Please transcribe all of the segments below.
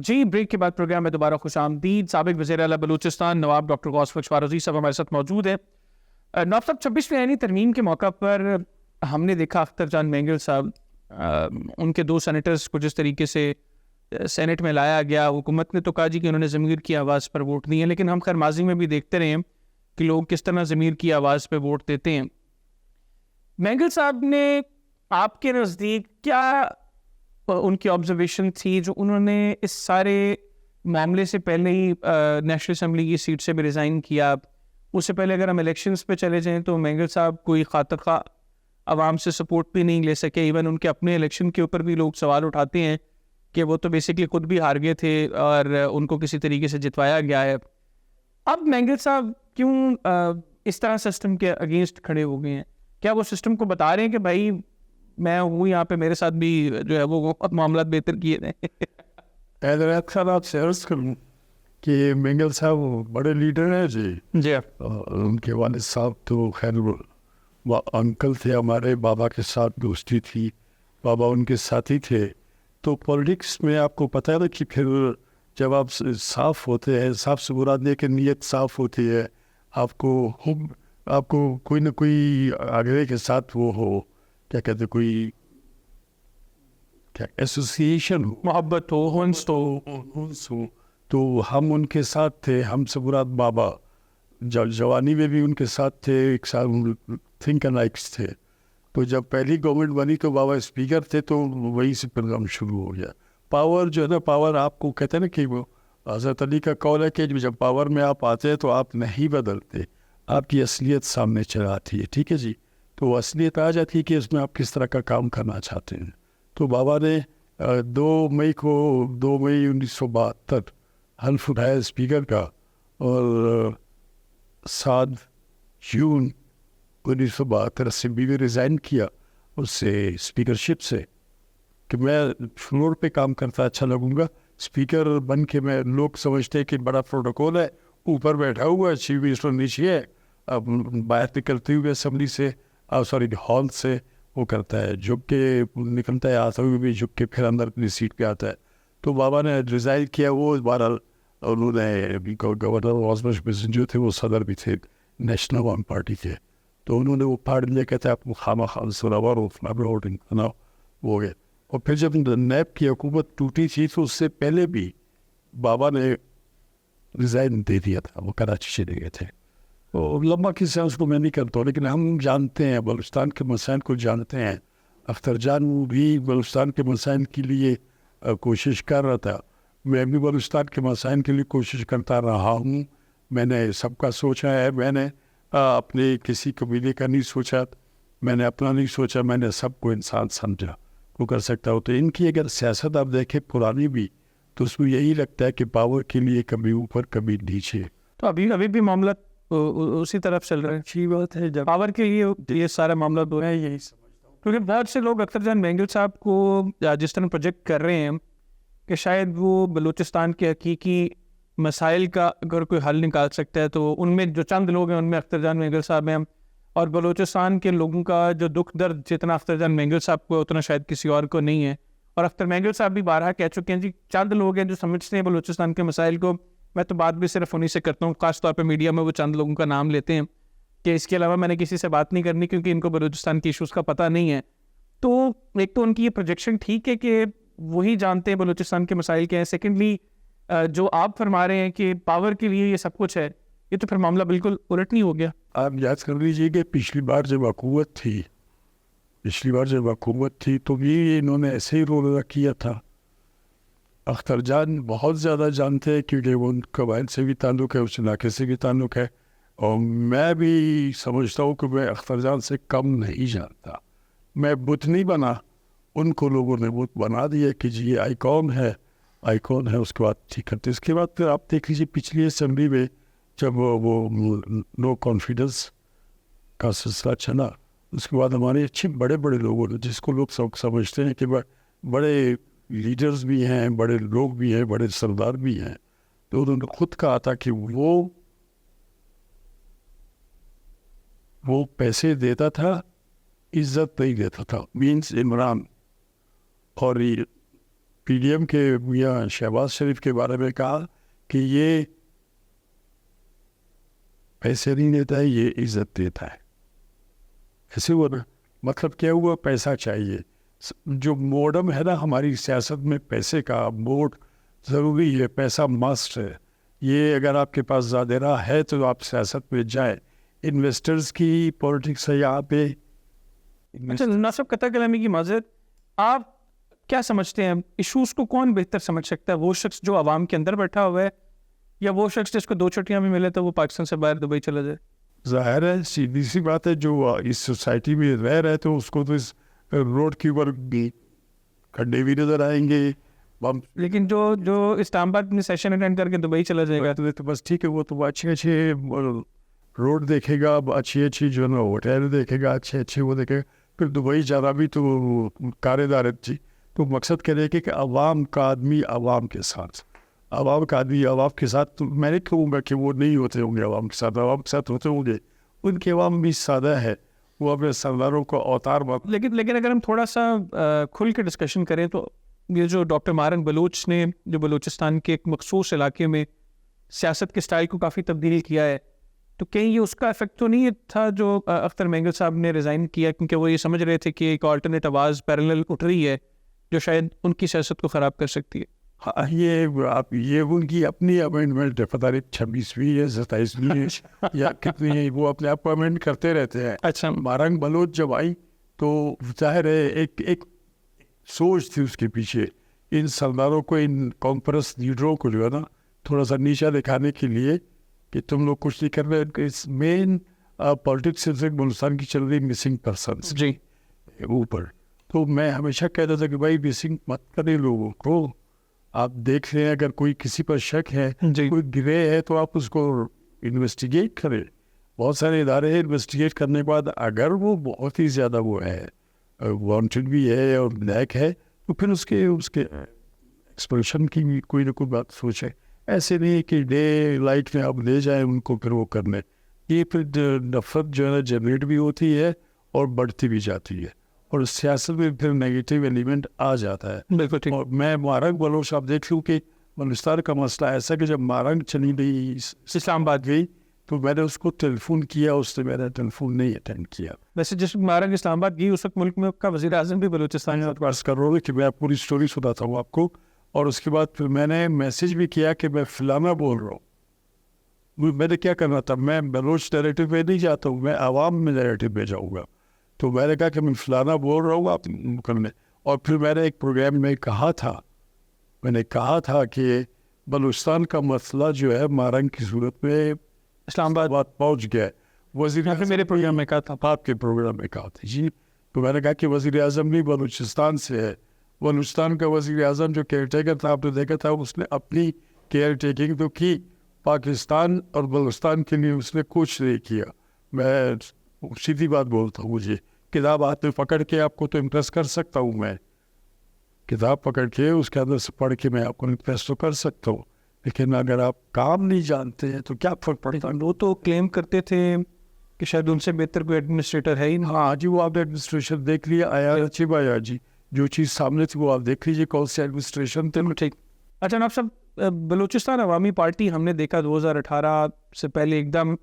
جی break کے بعد programme میں دوبارہ خوش آمدید. سابق وزیر اعلیٰ بلوچستان نواب ڈاکٹر غوث بخش فاروقی صاحب ہمارے ساتھ موجود ہیں. نواب صاحب 26ویں آئینی ترمیم کے موقع پر ہم نے دیکھا اختر جان مینگل صاحب ان کے 2 سینیٹرز کو جس طریقے سے سینٹ میں لایا گیا. حکومت نے تو کہا جی کہ انہوں نے ضمیر کی آواز پر ووٹ دیے, لیکن ہم خیر ماضی میں بھی دیکھتے رہے ہیں کہ لوگ کس طرح ضمیر کی آواز پہ ووٹ دیتے ہیں. مینگل صاحب نے آپ کے نزدیک کیا ان کی آبزرویشن تھی جو انہوں نے اس سارے معاملے سے پہلے ہی نیشنل اسمبلی کی سیٹ سے بھی ریزائن کیا؟ اس سے پہلے اگر ہم الیکشنز پہ چلے جائیں تو مینگل صاحب کوئی خاطر خواہ عوام سے سپورٹ بھی نہیں لے سکے. ایون ان کے اپنے الیکشن کے اوپر بھی لوگ سوال اٹھاتے ہیں کہ وہ تو بیسکلی خود بھی ہار گئے تھے اور ان کو کسی طریقے سے جتوایا گیا ہے. اب مینگل صاحب کیوں اس طرح سسٹم کے اگینسٹ کھڑے ہو گئے ہیں؟ کیا وہ سسٹم کو بتا رہے ہیں کہ بھائی میں ہوں یہاں پہ, میرے ساتھ بھی جو ہے وہ معاملات بہتر کیے تھے؟ آپ سے عرض کروں کہ مینگل صاحب بڑے لیڈر ہیں جی. ان کے والد صاحب تو خیر انکل تھے ہمارے, بابا کے ساتھ دوستی تھی, بابا ان کے ساتھی تھے. تو پولیٹکس میں آپ کو پتہ ہے نا کہ پھر جب آپ صاف ہوتے ہیں, صاف سے مراد یہ کہ نیت صاف ہوتی ہے, آپ کو کوئی نہ کوئی آگے کے ساتھ وہ ہو, کیا کہتے, کوئی کیا ایسوسیشن ہو, محبت ہو, ہنس ہو, تو ہم ان کے ساتھ تھے. ہم سے مراد بابا جوانی میں بھی ان کے ساتھ تھے, ایک سال تھنک اینڈ لائکس تھے. تو جب پہلی گورنمنٹ بنی تو بابا اسپیکر تھے, تو وہیں سے پروگرام شروع ہو گیا. پاور جو ہے نا, پاور آپ کو کہتے ہیں نا کہ وہ حضرت علی کا قول ہے کہ جب پاور میں آپ آتے ہیں تو آپ نہیں بدلتے, آپ کی اصلیت سامنے چل آتی ہے. ٹھیک ہے جی, تو وہ اصلیت آ جاتی ہے کہ اس میں آپ کس طرح کا کام کرنا چاہتے ہیں. تو بابا نے 2 مئی 1972 حلف اٹھایا اسپیکر کا, اور 7 جون 1972 اسمبلی میں ریزائن کیا اس سے اسپیکرشپ سے کہ میں فلور پہ کام کرتا اچھا لگوں گا. اسپیکر بن کے میں, لوگ سمجھتے کہ بڑا پروٹوکول ہے, اوپر بیٹھا ہوا ہے, چیف منسٹر نیچے ہے, اب باہر نکلتے ہوئے اسمبلی سے ہال سے وہ کرتا ہے, جھک کے نکلتا ہے, آتا ہوئے بھی جھک کے پھر اندر اپنی سیٹ پہ آتا ہے. تو بابا نے ریزائن کیا. وہ بہرحال انہوں نے گورنر غوث بخش جو تھے وہ صدر بھی تھے نیشنل عوام پارٹی کے, تو انہوں نے وہ پھاڑ لیا, کہتے ہیں آپ کو خامہ خان سراور ہو گئے. اور پھر جب نیب کی حکومت ٹوٹی تھی تو اس سے پہلے بھی بابا نے ریزائن دے دیا تھا, وہ کراچی چلے گئے تھے. لمبا قصہ اس کو میں نہیں کرتا ہوں, لیکن ہم جانتے ہیں بلوچستان کے مسائل کو جانتے ہیں. اختر جان بھی بلوچستان کے مسائل کے لیے کوشش کر رہا تھا, میں بھی بلوچستان کے مسائل کے لیے کوشش کرتا رہا ہوں. میں نے سب کا سوچا ہے, میں نے اپنے کسی قبیلے کا نہیں سوچا, میں نے اپنا نہیں سوچا, میں نے سب کو انسان سمجھا وہ کر سکتا ہو. تو ان کی اگر سیاست آپ دیکھیں پرانی بھی, تو اس میں یہی لگتا ہے کہ پاور کے لیے کبھی اوپر کبھی نیچے. تو ابھی بھی معاملات اسی طرف چل رہے ہیں. اچھی بات ہے, جب پاور کے لیے یہ سارا معاملہ ہو رہا ہے. یہی سمجھتا ہوں کیونکہ بہت سے لوگ اختر جان مینگل صاحب کو جس طرح پروجیکٹ کر رہے ہیں کہ شاید وہ بلوچستان کے حقیقی مسائل کا اگر کوئی حل نکال سکتا ہے تو ان میں جو چند لوگ ہیں ان میں اختر جان مینگل صاحب ہیں, اور بلوچستان کے لوگوں کا جو دکھ درد جتنا اختر جان مینگل صاحب کو اتنا شاید کسی اور کو نہیں ہے. اور اختر مینگل صاحب بھی بارہا کہہ چکے ہیں جی, چند لوگ ہیں جو سمجھتے ہیں بلوچستان کے مسائل کو. میں تو بات بھی صرف انہیں سے کرتا ہوں, خاص طور پہ میڈیا میں وہ چند لوگوں کا نام لیتے ہیں کہ اس کے علاوہ میں نے کسی سے بات نہیں کرنی کیونکہ ان کو بلوچستان کی ایشوز کا پتہ نہیں ہے. تو ایک تو ان کی یہ پروجیکشن ٹھیک ہے کہ وہی جانتے ہیں بلوچستان کے مسائل کیا ہیں. سیکنڈلی جو آپ فرما رہے ہیں کہ پاور کے لیے یہ سب کچھ ہے, یہ تو پھر معاملہ بالکل الٹ نہیں ہو گیا. آپ یاد کر لیجیے کہ پچھلی بار جب حکومت تھی تو بھی انہوں نے ایسے ہی رول ادا کیا تھا. اختر جان بہت زیادہ جانتے ہیں کیونکہ وہ ان قبائل سے بھی تعلق ہے, اس علاقے سے بھی تعلق ہے, اور میں بھی سمجھتا ہوں کہ میں اختر جان سے کم نہیں جانتا. میں بت نہیں بنا, ان کو لوگوں نے بت بنا دیا کہ جی یہ آئیکن ہے, اس کے بعد ٹھیک کرتے. اس کے بعد پھر آپ دیکھ لیجیے پچھلی اسمبلی میں جب وہ نو کانفیڈنس کا سلسلہ چلا, اس کے بعد ہمارے اچھے بڑے لوگوں نے, جس کو لوگ سمجھتے ہیں کہ بڑے لیڈرز بھی ہیں, بڑے لوگ بھی ہیں, بڑے سردار بھی ہیں, تو انہوں نے خود کہا تھا کہ وہ پیسے دیتا تھا, عزت نہیں دیتا تھا. مینس عمران اور پی ڈی ایم کے میاں شہباز شریف کے بارے میں کہا کہ یہ پیسے نہیں دیتا ہے, یہ عزت دیتا ہے. ایسے ہوا نا, مطلب کیا ہوا, پیسہ چاہیے. جو موڈم ہے نا ہماری سیاست میں, پیسے کا موڈ ضروری ہے, پیسہ مسٹ ہے. یہ اگر آپ کے پاس زیادہ راہ ہے تو آپ سیاست میں جائیں. انویسٹرز کی پولیٹکس ہے یہاں پہ. اچھا ناصر قطع کلامی کی معذرت, آپ کیا سمجھتے ہیں ایشوز کو کون بہتر سمجھ سکتا ہے, وہ شخص جو عوام کے اندر بیٹھا ہوا ہے, یا وہ شخص جس کو 2 چھٹیاں بھی ملے تو وہ پاکستان سے باہر دبئی چلا جائے؟ ظاہر ہے سیدھی سی بات ہے, جو اس سوسائٹی میں رہ رہے تو اس کو تو اس روڈ کے اوپر کھڈے بھی نظر آئیں گے. لیکن جو اسلام آباد میں سیشن اٹینڈ کر کے دبئی چلا جائے گا تو بس ٹھیک ہے, وہ تو اچھے روڈ دیکھے گا, اچھی جو ہے نا ہوٹل دیکھے گا, اچھے وہ دیکھے گا. پھر دبئی جانا بھی تو کارے دارت جی. تو مقصد کہہ رہے کہ عوام کا آدمی عوام کے ساتھ, عوام کا آدمی عوام کے ساتھ. تو میں نہیں کہوں گا کہ وہ نہیں ہوتے ہوں گے عوام کے ساتھ, عوام کے ساتھ ہوتے ہوں گے. ان کے عوام بھی سادہ ہے, وہ اپنے سرداروں کو اوتار بات. لیکن اگر ہم تھوڑا سا کھل کے ڈسکشن کریں تو یہ جو ڈاکٹر مارنگ بلوچ نے جو بلوچستان کے ایک مخصوص علاقے میں سیاست کے سٹائل کو کافی تبدیل کیا ہے, تو کہیں یہ اس کا افیکٹ تو نہیں تھا جو اختر مینگل صاحب نے ریزائن کیا, کیونکہ وہ یہ سمجھ رہے تھے کہ ایک آلٹرنیٹ آواز پیرلل اٹھ رہی ہے جو شاید ان کی سیاست کو خراب کر سکتی ہے؟ ہاں, یہ ان کی اپنی اپوائنٹمنٹ ہے, پتہ نہیں 26ویں ہے 27ویں ہے یا کتنی ہے, وہ اپنے اپوائنٹمنٹ کرتے رہتے ہیں. اچھا, مارنگ بلوچ جب آئی تو ظاہر ہے ایک سوچ تھی اس کے پیچھے, ان سرداروں کو, ان کانفرنس لیڈروں کو جو ہے نا تھوڑا سا نیچا دکھانے کے لیے کہ تم لوگ کچھ نہیں کر رہے. اس مین پالیٹکس سے بلوچستان کی چل رہی مسنگ پرسنس جی اوپر. تو میں ہمیشہ کہتا تھا کہ بھائی مسنگ مت کریں لوگوں کو, آپ دیکھ لیں اگر کوئی کسی پر شک ہے, کوئی گرے ہے تو آپ اس کو انویسٹیگیٹ کریں. بہت سارے ادارے ہیں, انویسٹیگیٹ کرنے کے بعد اگر وہ بہت ہی زیادہ وہ ہے, وانٹڈ بھی ہے اور بلیک ہے, تو پھر اس کے ایکسپلشن کی بھی کوئی نہ کوئی بات سوچیں. ایسے نہیں کہ ڈے لائٹ میں آپ لے جائیں ان کو پھر وہ کرنے. یہ پھر نفرت جو ہے نا جنریٹ بھی ہوتی ہے اور بڑھتی بھی جاتی ہے, اور سیاست میں پھر نیگیٹو ایلیمنٹ آ جاتا ہے. بالکل. اور میں مارنگ بلوچ آپ دیکھ لوں کہ بلوچستان کا مسئلہ ایسا کہ جب مارنگ چلی گئی اسلام آباد گئی تو میں نے اس کو ٹیلیفون کیا, اس نے میرا ٹیلیفون نہیں اٹینڈ کیا. ویسے جس مارنگ اسلام آباد گئی اس وقت ملک میں کا وزیر اعظم بھی بلوچستان میں بات کر رہا ہوں کہ میں پوری اسٹوری سناتا ہوں آپ کو. اور اس کے بعد پھر میں نے میسیج بھی کیا کہ میں فلانا بول رہا ہوں. میں نے کیا کرنا تھا, میں بلوچ نیریٹو پہ نہیں جاتا ہوں, میں عوام میں نیریٹو پہ جاؤں گا. تو میں نے کہا کہ میں فلانا بول رہا ہوں آپ کرنے. اور پھر میں نے ایک پروگرام میں کہا تھا کہ بلوچستان کا مسئلہ جو ہے مارنگ کی صورت میں اسلام آباد پہنچ گیا ہے. وزیر اعظم میرے پروگرام میں کہا تھا, آپ کے پروگرام میں کہا تھا جی. تو میں نے کہا کہ وزیر اعظم بھی بلوچستان سے ہے. بلوچستان کا وزیر اعظم جو کیئر ٹیکر تھا, آپ نے دیکھا تھا, اس نے اپنی کیئر ٹیکنگ تو کی, پاکستان اور بلوچستان کے لیے اس نے کچھ نہیں کیا. میں سیدھی بات بولتا ہوں, مجھے کتاب ہاتھ میں پکڑ کے آپ کو تو امپریس کر سکتا ہوں, میں کتاب پکڑ کے اس کے اندر سے پڑھ کے میں آپ کو امپریس تو کر سکتا ہوں, لیکن اگر آپ کام نہیں جانتے ہیں تو کیا فرق پڑتا ہے. وہ تو کلیم کرتے تھے کہ شاید ان سے بہتر کوئی ایڈمنسٹریٹر ہے ہی نہیں. ہاں جی, وہ آپ نے ایڈمنسٹریشن دیکھ لیا, آیا اچھی بھائی جی, جو چیز سامنے تھی وہ آپ دیکھ لیجیے کون سی ایڈمنسٹریشن تھے. ٹھیک. اچھا ناب صاحب, بلوچستان عوامی پارٹی ہم نے دیکھا 2018 سے پہلے ایک دم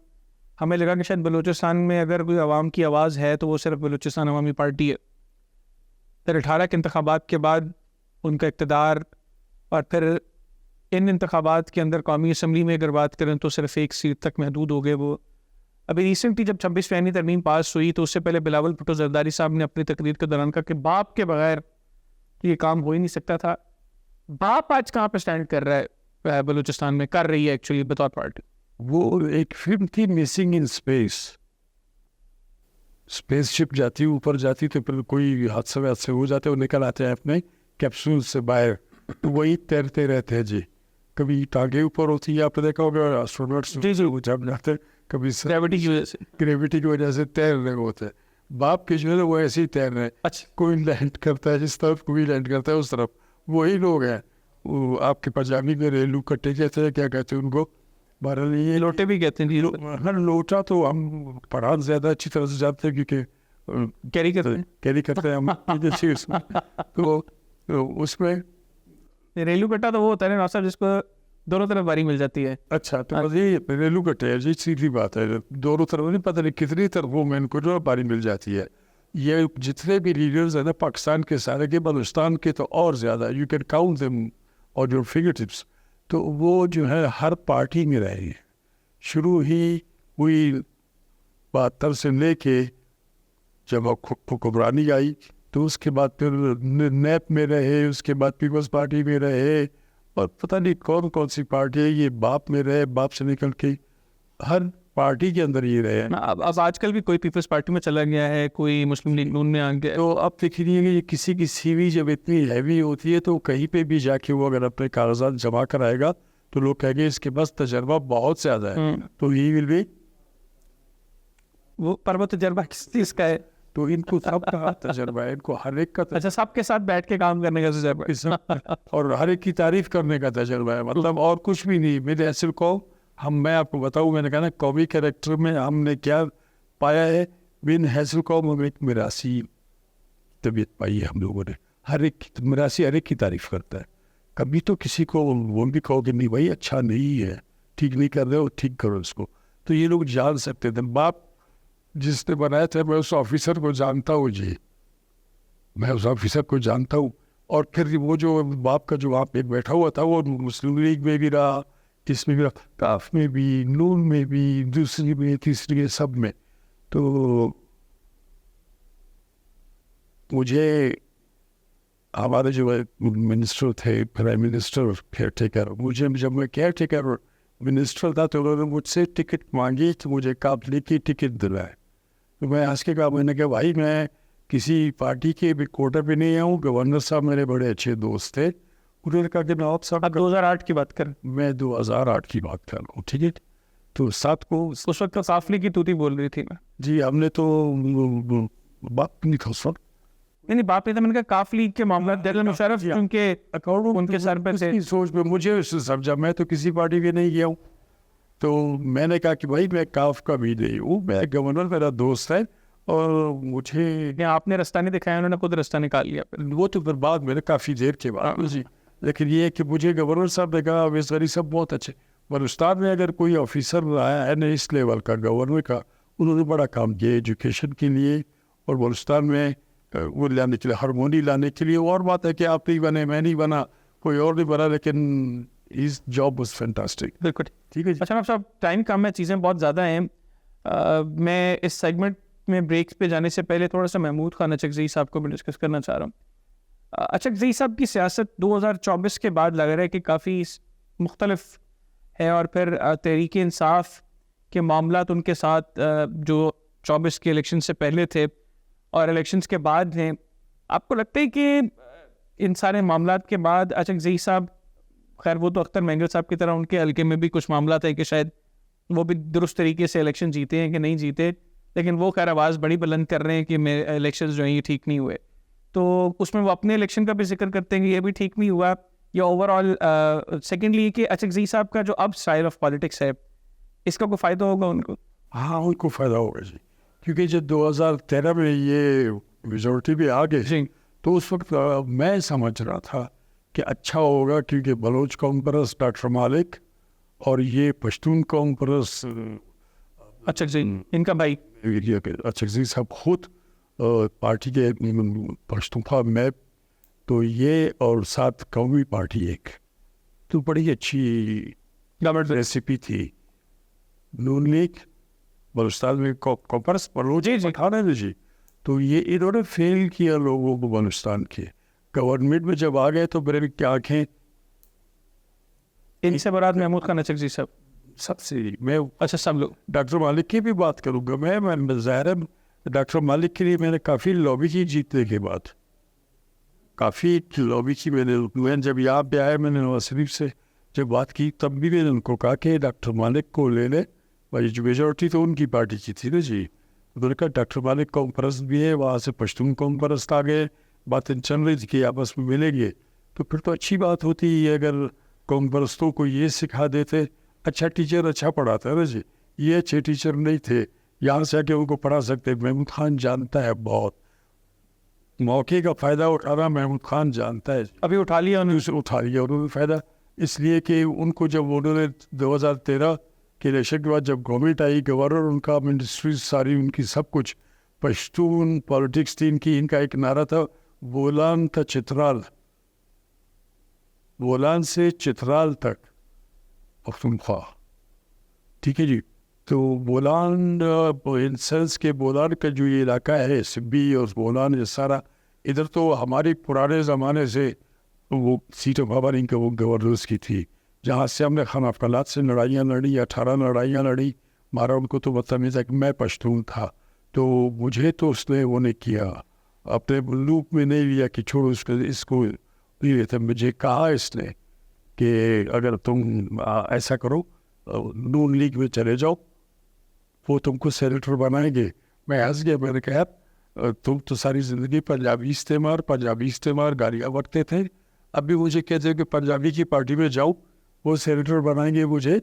ہمیں لگا کہ شاید بلوچستان میں اگر کوئی عوام کی آواز ہے تو وہ صرف بلوچستان عوامی پارٹی ہے. پھر 18 کے انتخابات کے بعد ان کا اقتدار, اور پھر ان انتخابات کے اندر قومی اسمبلی میں اگر بات کریں تو صرف 1 سیٹ تک محدود ہو گئے. وہ ابھی ریسنٹلی جب 26 فیانی ترمیم پاس ہوئی تو اس سے پہلے بلاول بھٹو زرداری صاحب نے اپنی تقریر کے دوران کہا کہ باپ کے بغیر یہ کام ہو ہی نہیں سکتا تھا. باپ آج کہاں پہ سٹینڈ کر رہا ہے بلوچستان میں, کر رہی ہے ایکچولی بطور پارٹی؟ وہ ایک فلم تھی مسنگ ان اسپیس, اسپیس شپ جاتی اوپر جاتی تو پھر کوئی حادثہ وادثے ہو جاتے, وہ نکل آتے ہیں اپنے کیپسول سے باہر, وہی تیرتے رہتے ہیں جی. کبھی ٹانگیں اوپر ہوتی ہے, آپ نے دیکھا ہوگا ایسٹرونٹس جب جاتے, کبھی گریوٹی کی وجہ سے تیر رہے ہوتے ہیں. باپ کے جو ہے وہ ایسے ہی تیر رہے ہیں. اچھا, کوئی لینڈ کرتا ہے جس طرف, کوئی لینڈ کرتا ہے اس طرف, وہی لوگ ہیں. وہ آپ کے پنجابی میں ریلو کٹے کہتے ہیں, کیا کہتے ہیں ان کو, بہرحال یہ لوٹے بھی کہتے ہیں. ہر لوٹا تو ہم پڑھان زیادہ اچھی طرح سے جانتے ہیں کیونکہ کیری کرتے ہیں ہم. تو اس میں ریلو کٹا تو وہ ہوتا ہے نا صاحب جس کو دونوں طرف باری مل جاتی ہے. اچھا تو بس یہ ریلو کٹے جی سیدھی بات ہے, دونوں طرف نہیں پتہ نہیں کتنی طرفوں میں ان کو جو باری مل جاتی ہے. یہ جتنے بھی لیڈرز ہیں نا پاکستان کے سارے کے, بلوچستان کے تو اور زیادہ, یو کین کاؤنٹ دیم اور یور فنگر ٹپس, تو وہ جو ہے ہر پارٹی میں رہے ہیں. شروع ہی ہوئی 72 سے لے کے جب حکمرانی آئی تو اس کے بعد پھر نیپ میں رہے, اس کے بعد پیپلز پارٹی میں رہے, اور پتہ نہیں کون کون سی پارٹی ہے, یہ باپ میں رہے, باپ سے نکل کے ہر پارٹی کے اندر یہ رہے. اب آج کل بھی کوئی پیپلز پارٹی میں چلا گیا ہے, کوئی مسلم لیگ نون میں آ گیا. تو اب دیکھیے کہ یہ کسی کی سی وی جب اتنی ہیوی ہوتی ہے تو کہیں پہ بھی جا کے وہ اگر اپنے کاغذات جمع کرائے گا تو لوگ کہیں گے اس کے پاس تجربہ بہت زیادہ ہے, تو ہی ول بی وہ پر وہ تجربہ کس چیز کا ہے؟ تو ان کو سب کا تجربہ ہے, ان کو ہر ایک کا اچھا سب کے ساتھ بیٹھ کے کام کرنے کا تجربہ ہے اور ہر ایک کی تعریف کرنے کا تجربہ ہے, مطلب اور کچھ بھی نہیں. میرے ایسے کو میں آپ کو بتاؤں, میں نے کہا نا قومی کریکٹر میں ہم نے کیا پایا ہے, بن حیثل قوم میں ایک میراثی طبیعت پائی ہے ہم لوگوں نے. ہر ایک میراثی ہر ایک کی تعریف کرتا ہے, کبھی تو کسی کو وہ بھی کہو کہ نہیں بھائی اچھا نہیں ہے, ٹھیک نہیں کر رہے ہو, ٹھیک کرو اس کو. تو یہ لوگ جان سکتے تھے. باپ جس نے بنایا تھا میں اس آفیسر کو جانتا ہوں جی, میں اس آفیسر کو جانتا ہوں. اور پھر وہ جو باپ کا جو وہاں پہ بیٹھا ہوا تھا وہ مسلم لیگ میں بھی رہا, اس میں بھی رہا, کاف میں بھی, نون میں بھی, دوسری میں, تیسری, سب میں. تو مجھے ہمارے جو منسٹر تھے, پرائم منسٹر کیئر ٹیکر, مجھے جب میں کیئر ٹیکر منسٹر تھا تو انہوں نے مجھ سے ٹکٹ مانگی تو مجھے قابلی کی ٹکٹ دلائے. تو میں ہنس کے کہا, میں نے کہا بھائی میں کسی پارٹی کے بھی کوٹے پہ نہیں آؤں, گورنر صاحب میرے بڑے اچھے دوست تھے. انہوں نے کہا کہ نواب صاحب 2008 کی بات کریں, میں 2008 کی بات کر رہا ہوں, ٹھیک ہے. تو ساتھ کو اس وقت قافلے کی توتی بول رہی تھی میں. جی ہم نے تو باپ نہیں تھا اس وقت, نہیں باپ نے تو میں نے کہا قافلے کے معاملات جنرل مشرف کیونکہ ان کے سر پہ تھے. سوچ میں مجھے سمجھا, میں تو کسی پارٹی پہ نہیں گیا ہوں. تو میں نے کہا کہ بھائی میں کاف کا بھی نہیں ہوں, میں گورنر میرا دوست ہے, اور مجھے آپ نے رستہ نہیں دکھایا, انہوں نے خود رستہ نکال لیا. وہ تو پھر بعد میں کافی دیر کے بعد جی. لیکن یہ کہ مجھے گورنر صاحب نے کہا اویس غنی صاحب بہت اچھے, بلوچستان میں اگر کوئی آفیسر آیا ہے نا اس لیول کا گورنر کا, انہوں نے بڑا کام کیا ایجوکیشن کے لیے اور بلوچستان میں وہ لانے کے لیے, ہارمونی لانے کے لیے. اور بات ہے کہ آپ نہیں بنے, میں نہیں بنا, کوئی اور نہیں بنا, لیکن his job was fantastic. بالکل ٹھیک ہے جی. اچھا صاحب ٹائم کم ہے, چیزیں بہت زیادہ ہیں. میں اس سیگمنٹ میں بریکس پہ جانے سے پہلے تھوڑا سا محمود خان اچکزئی صاحب کو بھی ڈسکس کرنا چاہ رہا ہوں. اچکزئی صاحب کی سیاست 2024 کے بعد لگ رہا ہے کہ کافی مختلف ہے, اور پھر تحریک انصاف کے معاملات ان کے ساتھ جو 24 کے الیکشن سے پہلے تھے اور الیکشنز کے بعد ہیں. آپ کو لگتا ہے کہ ان سارے معاملات کے بعد اچکزئی صاحب, خیر وہ تو اختر مینگل صاحب کی طرح ان کے حلقے میں بھی کچھ معاملات ہیں کہ شاید وہ بھی درست طریقے سے الیکشن جیتے ہیں کہ نہیں جیتے, لیکن وہ خیر آواز بڑی بلند کر رہے ہیں کہ میرے الیکشنز جو ہیں یہ ٹھیک نہیں ہوئے, تو اس میں وہ اپنے الیکشن کا بھی ذکر کرتے ہیں کہ یہ بھی ٹھیک نہیں ہوا, یا اوور آل سیکنڈلی کہ اچکزئی صاحب کا جو اب اسٹائل آف پالیٹکس ہے اس کا کوئی فائدہ ہوگا ان کو؟ ہاں ان کو فائدہ ہوگا جی, کیونکہ جب 2013 میں یہ میجورٹی بھی آ گئے جی, تو اس وقت میں سمجھ رہا تھا کہ اچھا ہوگا, کیونکہ بلوچ قوم پرست ڈاکٹر مالک اور یہ پشتون قوم پرست اچکزئی ان کا بھائی اچکزئی صاحب خود پارٹی کے پشتونخوا میں, تو یہ اور ساتھ قومی پارٹی ایک, تو بڑی اچھی گورنمنٹ ریسیپی تھی. نون لیگ بلوچستان میں کاپرس بلوچ اٹھانا ہے جی, تو یہ انہوں نے فیل کیا لوگوں کو بلوچستان کے. گورنمنٹ میں جب آ گئے تو میرے کی آنکھیں, ان سے برات محمود خان اچکزئی صاحب سب سے میں اچھا سب لوگ ڈاکٹر مالک کی بھی بات کروں گا. میں ظاہر ہے ڈاکٹر مالک کے لیے میں نے کافی لابی کی جیتنے کے بعد, کافی لابی کی. میں جب یہاں پہ آیا میں نے نواز شریف سے جب بات کی تب بھی میں نے ان کو کہا کہ ڈاکٹر مالک کو لے لیں, بھائی جو میجورٹی تو ان کی پارٹی کی تھی نا جی. انہوں نے کہا ڈاکٹر مالک قوم پرست بھی ہے, وہاں سے پشتون قوم پرست آ گئے, باتیں چل رہی تھی کہ آپس میں ملیں گے, تو پھر تو اچھی بات ہوتی ہے اگر قوم پرستوں کو یہ سکھا دیتے. اچھا ٹیچر اچھا پڑھاتا ہے نا جی, یہ اچھے ٹیچر نہیں تھے, یہاں سے آ کے ان کو پڑھا سکتے. محمود خان جانتا ہے بہت, موقع کا فائدہ اٹھانا محمود خان جانتا ہے. ابھی اٹھا لیا انہوں نے. اسے اٹھا لیا انہوں نے فائدہ, اس لیے کہ ان کو جب انہوں نے 2013 کے الیکشن کے بعد جب گورنمنٹ آئی, گورنر ان کا, منسٹریز ساری ان کی, سب کچھ پشتون پالیٹکس تھی ان کی. ان کا ایک نعرہ تھا بولان تھا چترال, بولان سے چترال تک پختونخوا. ٹھیک ہے جی. تو بولان ان سینس کے بولان کا جو یہ علاقہ ہے سبی اور بولان, یہ سارا ادھر تو ہماری پرانے زمانے سے وہ سیٹ آف ہماری کا وہ گورنرس کی تھی, جہاں سے ہم نے خان افقلات سے لڑائیاں لڑی, 18 لڑائیاں لڑی, مارا ان کو. تو مطلب یہ تھا کہ میں پشتون تھا, تو مجھے تو اس نے وہ نے کیا, اپنے لوپ میں نہیں لیا کہ چھوڑو اس کو نہیں لیتا. مجھے کہا اس نے کہ اگر تم ایسا کرو نون لیگ میں چلے جاؤ, وہ تم کو سینیٹر بنائیں گے. میں ہنس گیا, میں نے کہا تم تو ساری زندگی پنجابی استعمار گالیاں بکتے تھے, اب بھی مجھے کہتے ہو کہ پنجابی کی پارٹی میں جاؤ, وہ سینیٹر بنائیں گے مجھے.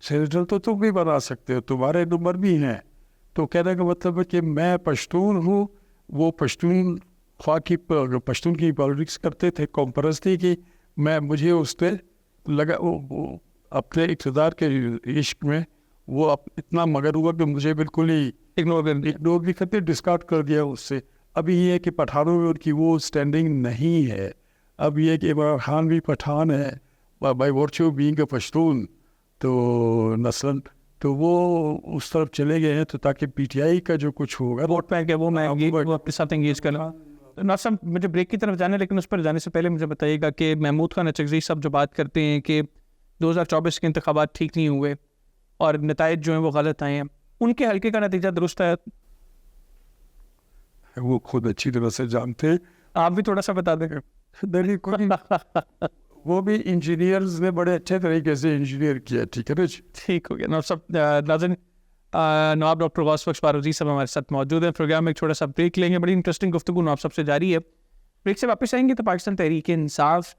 سینیٹر تو تم بھی بنا سکتے ہو, تمہارے نمبر بھی ہیں. تو کہنے کا مطلب ہے کہ میں پشتون ہوں, وہ پشتون خواہ کی پشتون کی پالیٹکس کرتے تھے, قوم پرستی کی. مجھے اس پہ لگا اپنے اقتدار کے عشق میں وہ اتنا مگر ہوا کہ مجھے بالکل ہی اگنور بھی کرتے, ڈسکارڈ کر دیا اس سے. ابھی یہ ہے کہ پٹھانوں میں ان کی وہ اسٹینڈنگ نہیں ہے. اب یہ کہ عمران خان بھی پٹھان ہے by virtue being a Pashtun, تو نسلاً تو وہ اس طرف چلے گئے ہیں. تو تاکہ پی ٹی آئی کا جو کچھ ہوگا ووٹ بینک ہے وہ میں اپنے ساتھ انگیج کرنا. ناصر مجھے بریک کی طرف جانا ہے, لیکن اس پر جانے سے پہلے مجھے بتائیے گا کہ محمود خان اچکزئی صاحب جو بات کرتے ہیں کہ 2024 کے انتخابات ٹھیک نہیں ہوئے اور نتائج جو ہیں وہ غلط آئے ہیں, ان کے حلقے کا نتیجہ درست ہے؟ وہ خود اچھی طرح سے جانتے ہیں. آپ بھی تھوڑا سا بتا دیں. دلی کوئی وہ بھی انجینئرز نے بڑے اچھے طریقے سے انجینئر کیا. ٹھیک ہے نا, ٹھیک ہو گیا. ناظرین, نواب ڈاکٹر غوث بخش فاروقی صاحب ہمارے ساتھ موجود ہیں. پروگرام میں ایک چھوٹا سا بریک لیں گے. بڑی انٹرسٹنگ گفتگو نواب صاحب سے جاری ہے. بریک سے واپس آئیں گے تو پاکستان تحریک انصاف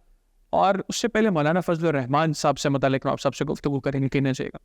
اور اس سے پہلے مولانا فضل الرحمان صاحب سے متعلق نواب صاحب سے گفتگو کریں گے. کہنا چاہیے گا.